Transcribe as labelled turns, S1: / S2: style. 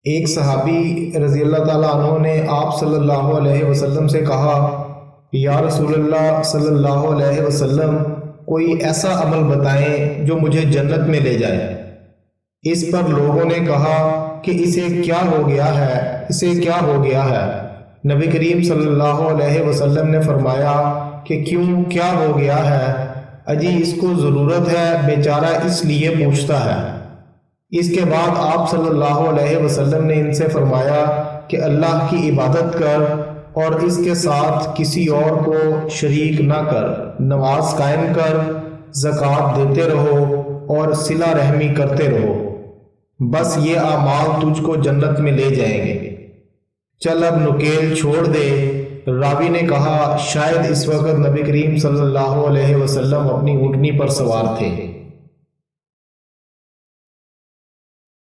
S1: ایک صحابی رضی اللہ تعالیٰ عنہ نے آپ صلی اللہ علیہ وسلم سے کہا، یا رسول اللہ صلی اللہ علیہ وسلم، کوئی ایسا عمل بتائیں جو مجھے جنت میں لے جائے۔ اس پر لوگوں نے کہا کہ اسے کیا ہو گیا ہے؟ نبی کریم صلی اللہ علیہ وسلم نے فرمایا کہ کیوں، کیا ہو گیا ہے؟ اجی اس کو ضرورت ہے، بیچارہ اس لیے پوچھتا ہے۔ اس کے بعد آپ صلی اللہ علیہ وسلم نے ان سے فرمایا کہ اللہ کی عبادت کر اور اس کے ساتھ کسی اور کو شریک نہ کر، نماز قائم کر، زکوٰۃ دیتے رہو اور صلہ رحمی کرتے رہو، بس یہ اعمال تجھ کو جنت میں لے جائیں گے۔ چل اب نکیل چھوڑ دے۔ راوی نے کہا، شاید اس وقت نبی کریم صلی اللہ علیہ وسلم اپنی اونٹنی پر سوار تھے۔